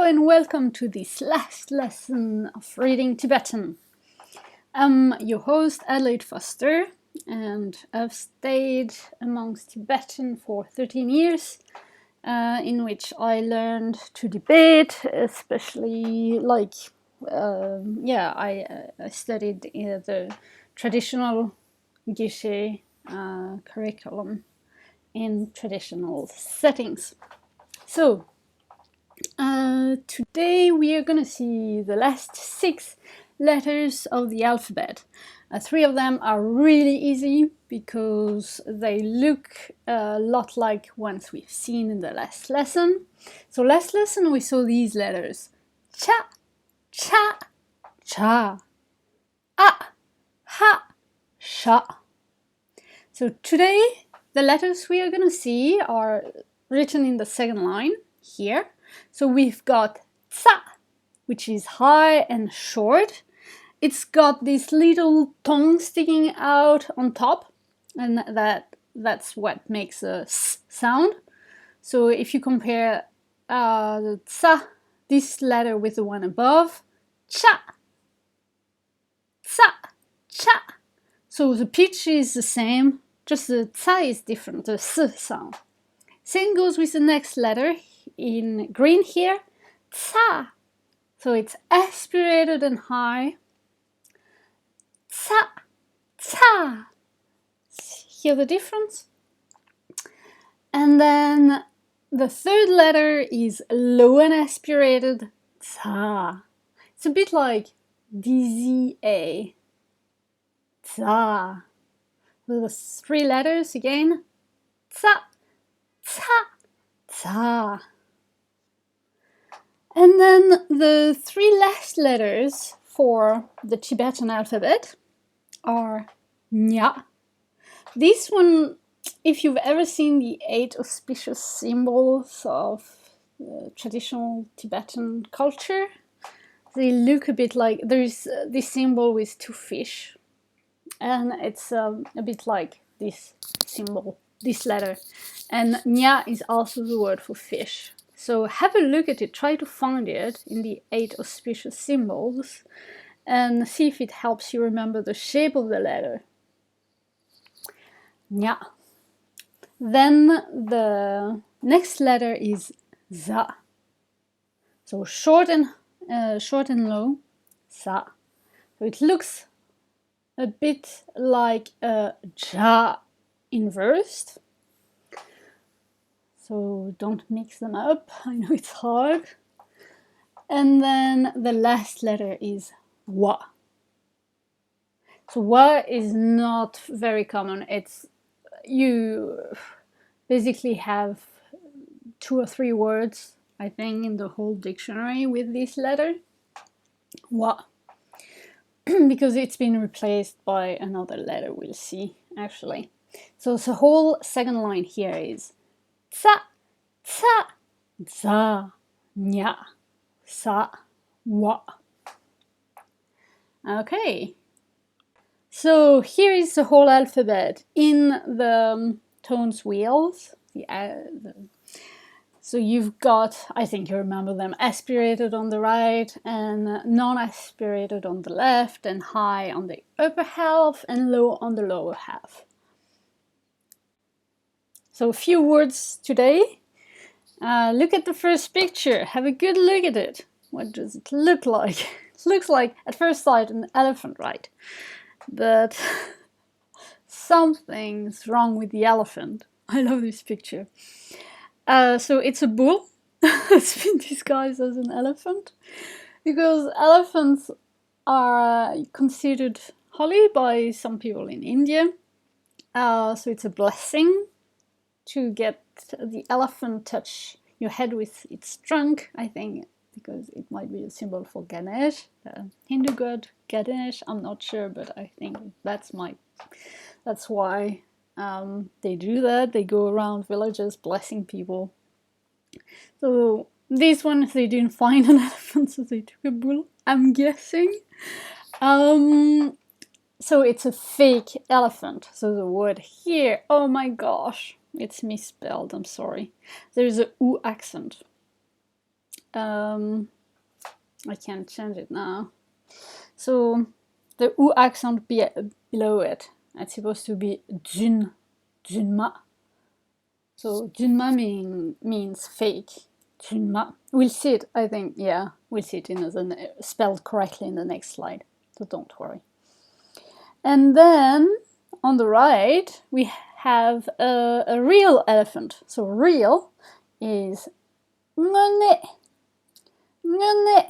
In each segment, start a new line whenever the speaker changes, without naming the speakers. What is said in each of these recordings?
Hello and welcome to this last lesson of Reading Tibetan. I'm your host Adelaide Foster, and I've stayed amongst Tibetan for 13 years, in which I learned to debate, especially I studied the traditional Geshe curriculum in traditional settings. So, today we are going to see the last 6 letters of the alphabet. 3 of them are really easy because they look a lot like ones we've seen in the last lesson. So last lesson we saw these letters: cha, cha, cha, a, ha, sha. So today the letters we are going to see are written in the second line here. So we've got tsa, which is high and short. It's got this little tongue sticking out on top, and that's what makes a s sound. So if you compare the tsa, this letter with the one above, cha, tsa, cha. So the pitch is the same, just the tsa is different, the s sound. Same goes with the next letter in green here, tsa. So it's aspirated and high. Tsa, tsa. Hear the difference? And then the third letter is low and aspirated, tsa. It's a bit like DZA, tsa. The 3 letters again, tsa, tsa, tsa. And then the 3 last letters for the Tibetan alphabet are nya. This one, if you've ever seen the 8 auspicious symbols of traditional Tibetan culture, they look a bit like, there's this symbol with 2 fish, and it's a bit like this symbol, this letter. And nya is also the word for fish. So have a look at it, try to find it in the 8 auspicious symbols and see if it helps you remember the shape of the letter. Nya. Then the next letter is za. So short and low, za. So it looks a bit like a ja inversed. So don't mix them up, I know it's hard. And then the last letter is wa. So wa is not very common. You basically have 2 or 3 words, I think, in the whole dictionary with this letter, wa. Because it's been replaced by another letter, we'll see, actually. So the whole second line here is tsa, tsa, za, nya, sa, wa. Okay. So here is the whole alphabet in the tones wheels. So you've got, I think you remember them, aspirated on the right and non-aspirated on the left, and high on the upper half and low on the lower half. So a few words today. Look at the first picture. Have a good look at it. What does it look like? It looks like, at first sight, an elephant, right? But something's wrong with the elephant. I love this picture. So it's a bull that's been disguised as an elephant, because elephants are considered holy by some people in India. So it's a blessing to get the elephant touch your head with its trunk, I think, because it might be a symbol for Ganesh, the Hindu god Ganesh. I'm not sure, but I think that's why they do that. They go around villages blessing people. So these ones, they didn't find an elephant, so they took a bull, I'm guessing. So it's a fake elephant. So the word here, oh my gosh, it's misspelled, I'm sorry. There's a U accent. I can't change it now. So the U accent below it, it's supposed to be jun, junma. So junma means fake. Junma. We'll see it, I think, yeah, we'll see it spelled correctly in the next slide, so don't worry. And then on the right, we have a real elephant. So real is ngone, ngone.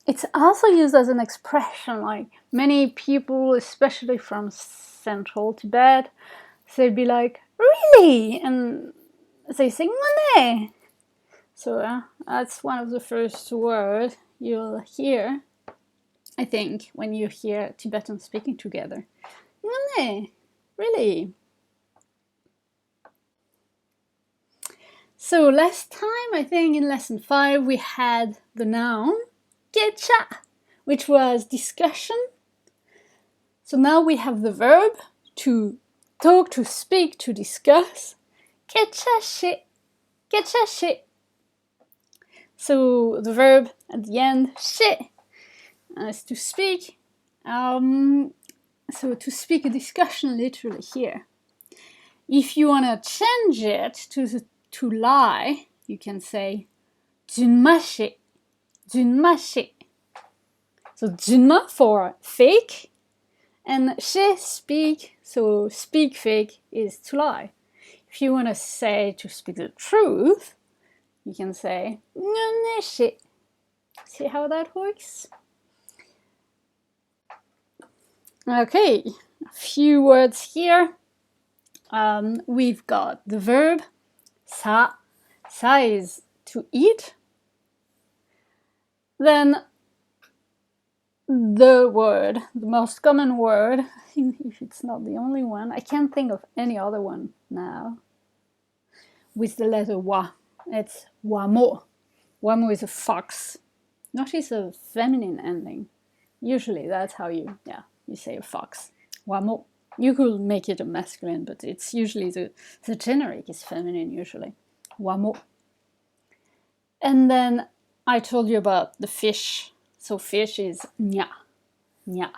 It's also used as an expression, like many people, especially from central Tibet, they'd be like, really? And they say ngone. So that's one of the first words you'll hear, I think, when you hear Tibetans speaking together. Ngone, really? So last time, I think in lesson 5, we had the noun Geshe, which was discussion. So now we have the verb to talk, to speak, to discuss. Geshe, geshe. So the verb at the end, she, is to speak. So to speak a discussion literally here. If you want to change it to lie, you can say junma, junma. So junma for fake, and she, speak, so speak fake is to lie. If you want to say to speak the truth, you can say ngone. See how that works? Okay, a few words here. We've got the verb sa. Sa is to eat. Then the word, the most common word, if it's not the only one, I can't think of any other one now, with the letter wa. It's wamo. Wamo is a fox. Notice a feminine ending. Usually that's how you say a fox. Wamo. You could make it a masculine, but it's usually the generic is feminine usually. Wamo. And then I told you about the fish. So fish is nya, nya.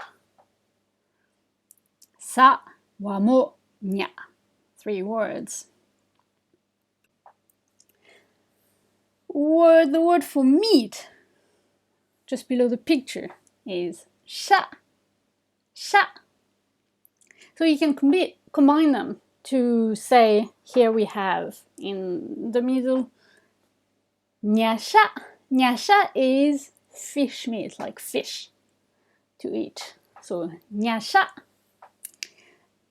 Sa, wamo, nya. 3 words. The word for meat, just below the picture, is sha, sha. So you can combine them to say, here we have in the middle, nyasha. Nyasha is fish meat, like fish to eat. So nyasha.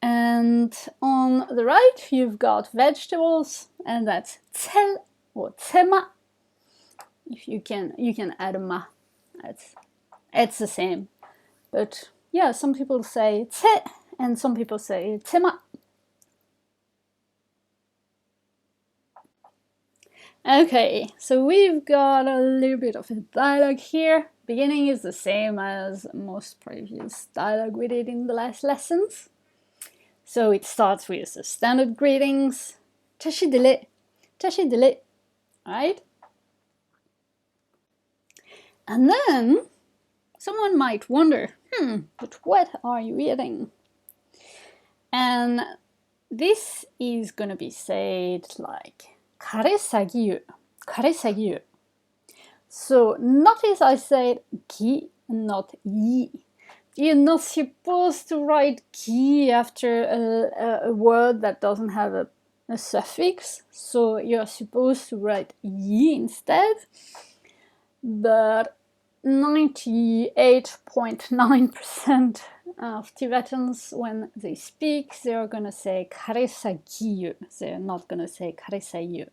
And on the right, you've got vegetables, and that's tsel or tsema. If you can add a ma. It's the same. But yeah, some people say tse, and some people say tsema. Okay, so we've got a little bit of a dialogue here. Beginning is the same as most previous dialogue we did in the last lessons. So it starts with the standard greetings. Tashidele, tashidele, right? And then someone might wonder, but what are you eating? And this is gonna be said like karesagiyu, karesagiyu. So notice I said ki, not yi. You're not supposed to write ki after a word that doesn't have a suffix. So you're supposed to write yi instead. But 98.9% of Tibetans, when they speak, they're gonna say karesagiyu. They're not gonna say karesayu.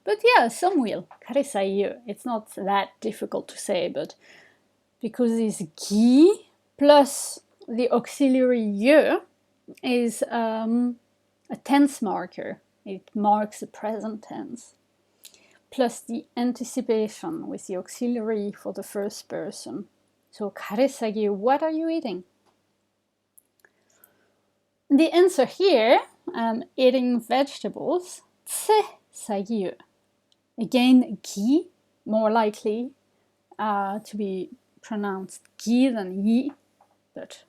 But yeah, some will. Karesayu. It's not that difficult to say, but because this gi plus the auxiliary yu is a tense marker. It marks the present tense. Plus the anticipation with the auxiliary for the first person. So, karesagiyu, what are you eating? The answer here, eating vegetables, tse sagiyu. Again, gi, more likely to be pronounced gi than yi, but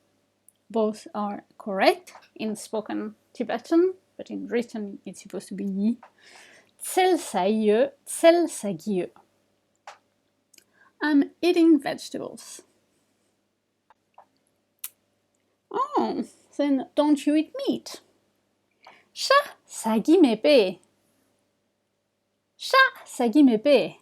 both are correct in spoken Tibetan, but in written it's supposed to be yi. Tsel saye, tsel sagye. I'm eating vegetables. Oh, then don't you eat meat? Sha sagi mepe. Sha sagi mepe.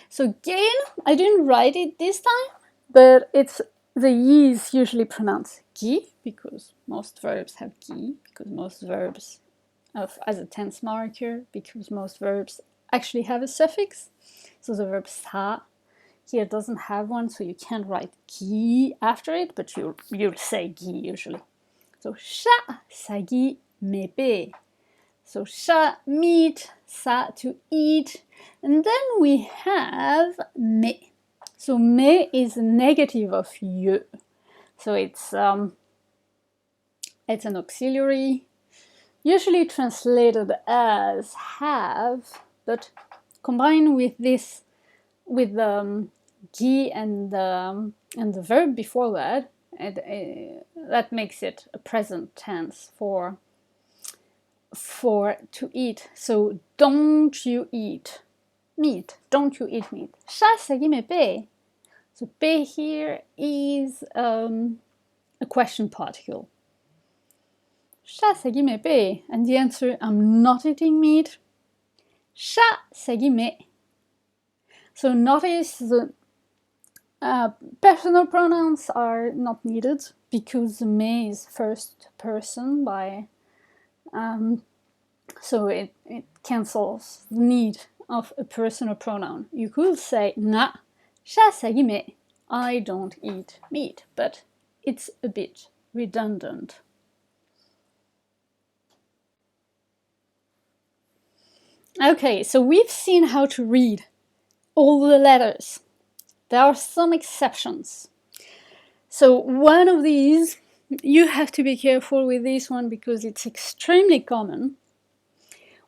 So again, I didn't write it this time, but it's the yi is usually pronounced gi because most verbs have gi, because most verbs as a tense marker, because most verbs actually have a suffix. So the verb sa here doesn't have one, so you can't write gi after it, but you'll say gi usually. So sha sagi mepe. So sha meat, sa to eat, and then we have me. So me is a negative of ye. So it's an auxiliary, usually translated as have, but combined with this, with the gi and the verb before that, that makes it a present tense for to eat. So don't you eat meat? Don't you eat meat? Sha sagi me pe. So pe here is a question particle. Sha sagi me pe, and the answer, I'm not eating meat. Sha sagi me. So notice the personal pronouns are not needed because me is first person by so it cancels the need of a personal pronoun. You could say na sha sagi me. I don't eat meat, but it's a bit redundant. Okay, so we've seen how to read all the letters. There are some exceptions. So one of these, you have to be careful with this one because it's extremely common.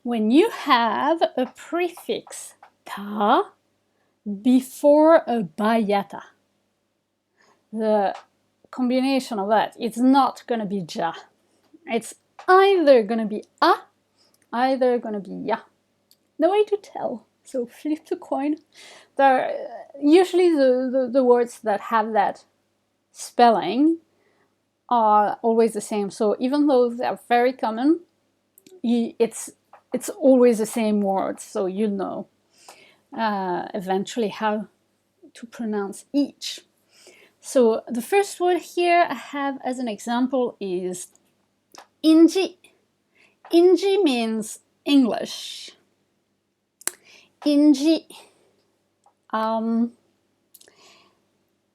When you have a prefix ta before a bayata, the combination of that, it's not going to be ja. It's either going to be a, either going to be ya. No way to tell. So flip the coin. There are usually the words that have that spelling are always the same. So even though they're very common, it's always the same word. So you'll know eventually how to pronounce each. So the first word here I have as an example is inji. Inji means English. Inji.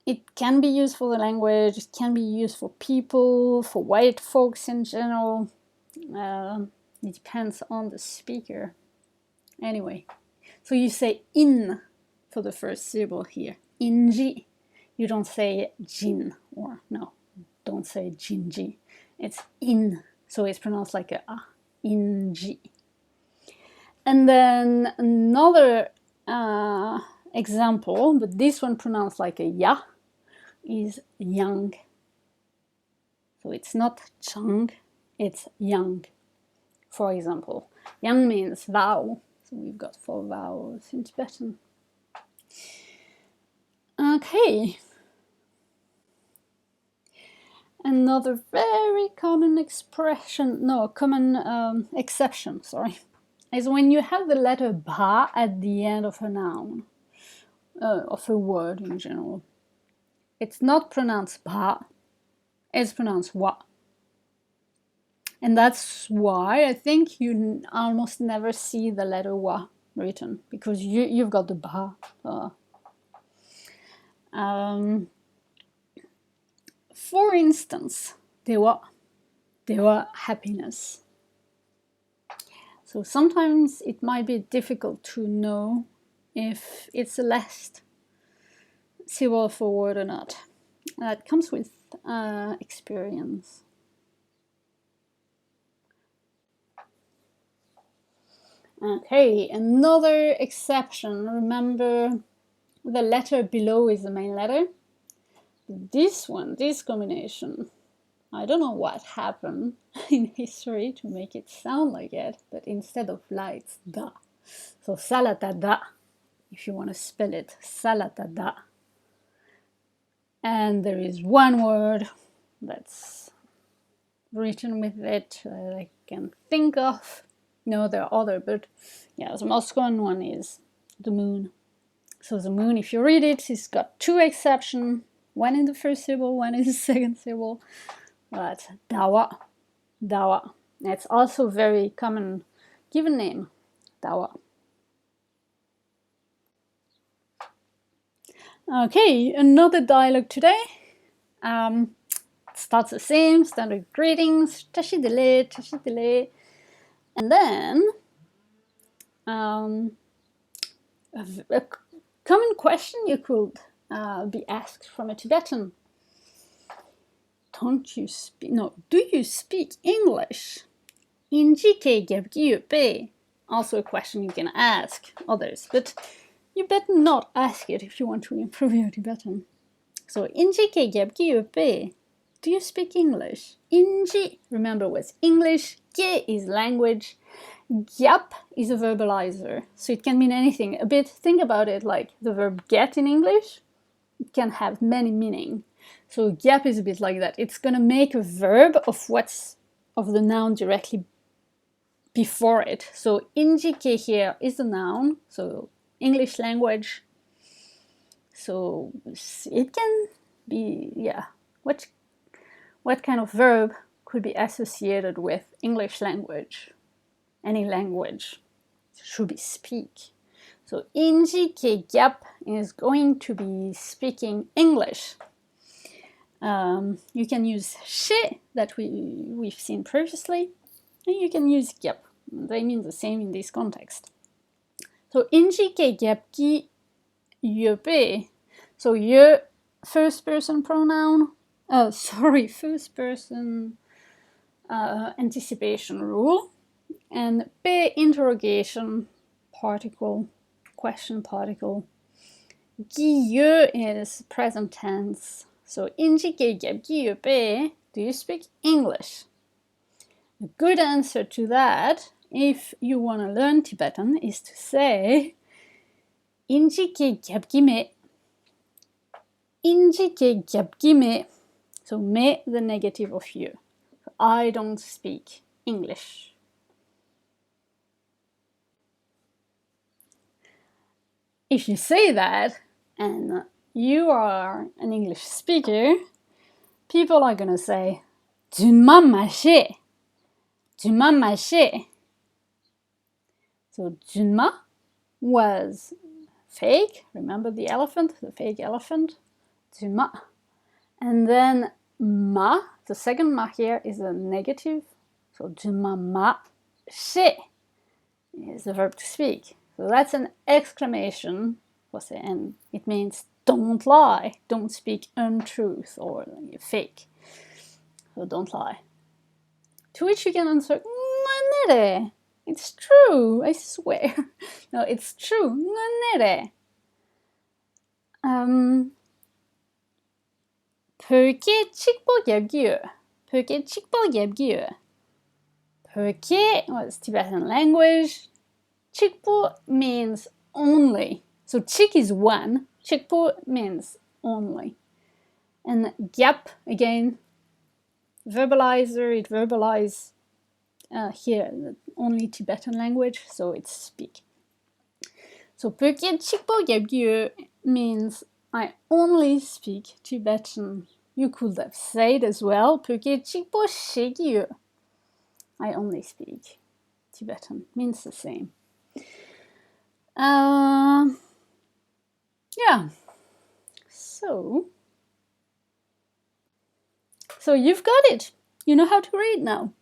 It can be used for the language, it can be used for people, for white folks in general. It depends on the speaker. Anyway, so you say in for the first syllable here. Inji. You don't say jin, or no, don't say jinji. It's in, so it's pronounced like a inji. And then another example, but this one pronounced like a ya, is yang. So it's not chang, it's yang. For example, yang means vow. So we've got 4 vowels in Tibetan. Okay. Another very common expression, no, common exception, sorry, is when you have the letter ba at the end of a noun, of a word in general. It's not pronounced ba, it's pronounced wa. And that's why I think you almost never see the letter wa written, because you've got the ba. For instance, dewa happiness. So sometimes it might be difficult to know if it's the last syllable of a word or not. That comes with experience. Okay, another exception. Remember, the letter below is the main letter. This one, this combination, I don't know what happened in history to make it sound like it, but instead of la, it's da. So salatada, if you want to spell it, salatada. And there is one word that's written with it that I can think of. No, there are other, but yeah, the most common one is the moon. So the moon, if you read it, it's got two exceptions, one in the first syllable, one in the second syllable. That's dawa, dawa. It's also very common given name, dawa. Okay, another dialogue today. It starts the same, standard greetings, tashidele, tashidele. And then a common question you could be asked from a Tibetan. Don't you speak, no, do you speak English? Injike gebgyupe. Also a question you can ask others, but you better not ask it if you want to improve your Tibetan. So, injike gebgyupe. Do you speak English? Inji, remember, was English. Ge is language. Gyap is a verbalizer, so it can mean anything. A bit, think about it like the verb get in English. It can have many meanings. So gyap is a bit like that. It's gonna make a verb of what's of the noun directly before it. So injike here is the noun, so English language. So it can be, yeah, what kind of verb could be associated with English language? Any language should be speak. So injike gyap is going to be speaking English. You can use she that we've seen previously, and you can use gyap. They mean the same in this context. So injike gyap ki yepe. So ye, first person pronoun. First person anticipation rule. And pe interrogation particle, question particle. Giye is present tense. So injike gyap giye pe. Do you speak English? A good answer to that, if you want to learn Tibetan, is to say injike gyap gime. Injike gyap gime. So me, the negative of you. I don't speak English. If you say that and you are an English speaker, people are gonna say, "Dunma mache." Dunma mache. So dunma was fake. Remember the elephant, the fake elephant? Dunma. And then ma, the second ma here is a negative. So dunma ma she is the verb to speak. So that's an exclamation, and it means don't lie, don't speak untruth or fake. So don't lie. To which you can answer, "Nganere. It's true, I swear." No, it's true. Nganere. Pöke chikpo gyabgyu. Pöke chikpo gyabgyu. Pöke was Tibetan language. Chikpo means only. So chik is one. Chikpo means only. And gyap, again, verbalizer, it verbalizes here only Tibetan language, so it's speak. So pöke chikpo gyabgyu means I only speak Tibetan. You could have said as well, pöke chikpo shegyu. I only speak Tibetan, means the same. Yeah, so you've got it. You know how to read now.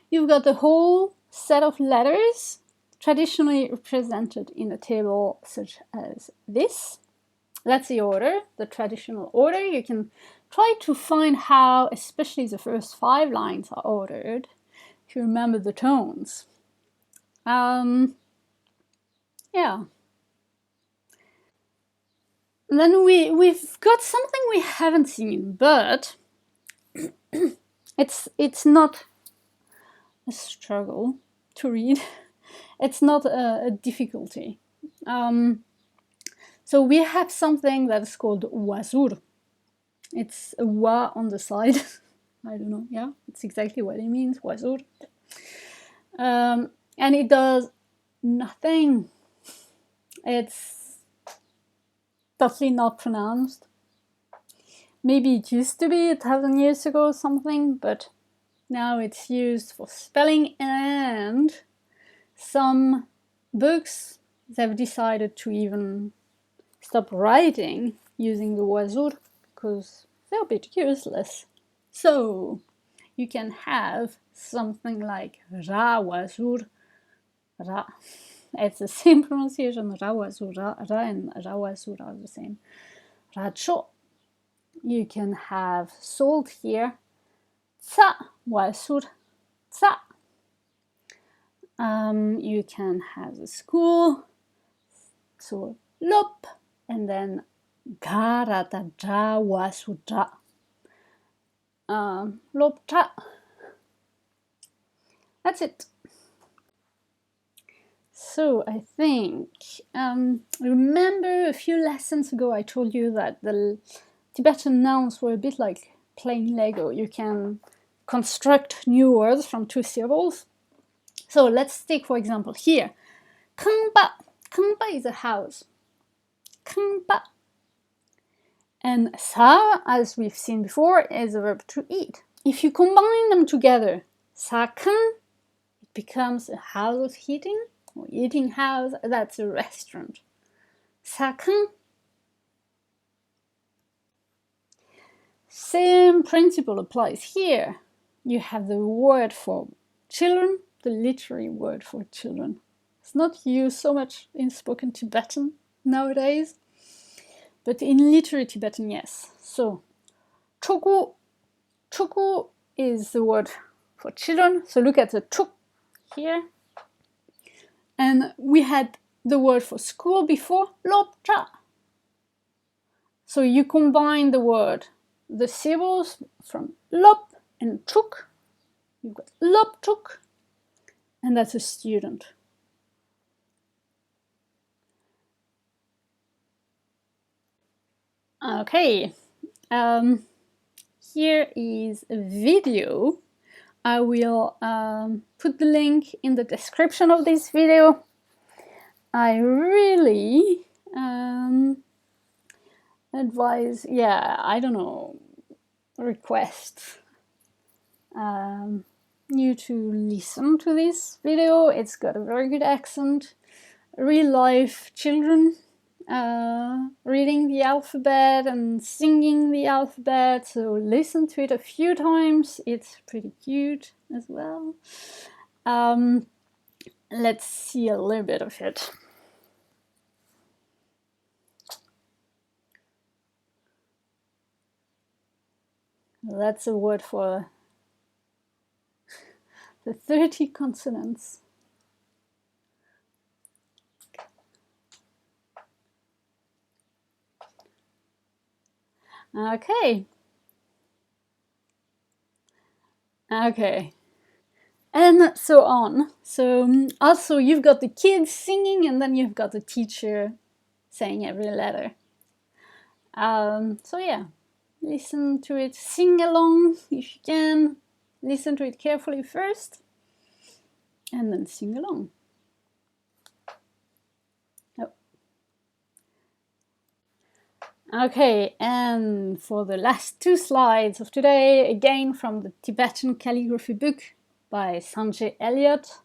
You've got the whole set of letters traditionally represented in a table such as this. That's the order, the traditional order. You can try to find how, especially the first 5 lines are ordered, if you remember the tones. Yeah. And then we've got something we haven't seen, but it's not a struggle to read. It's not a difficulty. So we have something that's called wazur. It's a wa on the side. I don't know. Yeah, it's exactly what it means, wazur. And it does nothing. It's totally not pronounced. Maybe it used to be 1,000 years ago or something, but now it's used for spelling, and some books they've decided to even stop writing using the wazur because they're a bit useless. So you can have something like ra wazur, ra. It's the same pronunciation, ra wazur, ra and ra wazur are the same. Racho. You can have salt here. Tsa wazur, tsa. You can have the school, so lop, and then garata ja wasuja. Lop tra. That's it. So I think, remember a few lessons ago I told you that the Tibetan nouns were a bit like playing Lego. You can construct new words from 2 syllables. So let's take, for example, here. Kangpa. Kangpa is a house. Kangpa. And sa, as we've seen before, is a verb to eat. If you combine them together, sakan, it becomes a house of eating, or eating house, that's a restaurant. Sakan. Same principle applies here. You have the word for children, the literary word for children. It's not used so much in spoken Tibetan nowadays, but in literary Tibetan, yes. So, choku. Choku is the word for children. So look at the chuk here. And we had the word for school before, lopcha. So you combine the syllables from lop and chuk. You've got lop chuk, and that's a student. Okay, here is a video. I will put the link in the description of this video. I really advise, request you to listen to this video. It's got a very good accent. Real life children reading the alphabet and singing the alphabet, so listen to it a few times. It's pretty cute as well. Let's see a little bit of it. That's a word for the 30 consonants. Okay. And so on. So also you've got the kids singing, and then you've got the teacher saying every letter. So yeah, listen to it, sing along if you can. Listen to it carefully first, and then sing along. Oh. Okay, and for the last 2 slides of today, again from the Tibetan calligraphy book by Sanjay Elliott,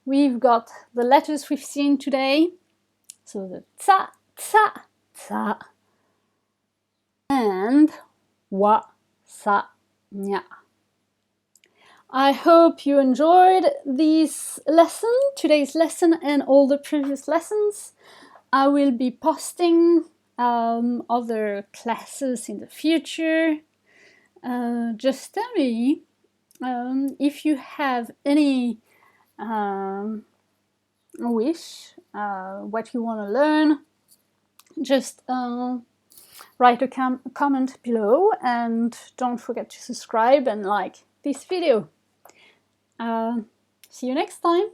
we've got the letters we've seen today. So the tsa, tsa, tsa, and wa, sa, nya. I hope you enjoyed today's lesson, and all the previous lessons. I will be posting other classes in the future. Just tell me if you have any wish what you want to learn, just write a comment below, and don't forget to subscribe and like this video. See you next time.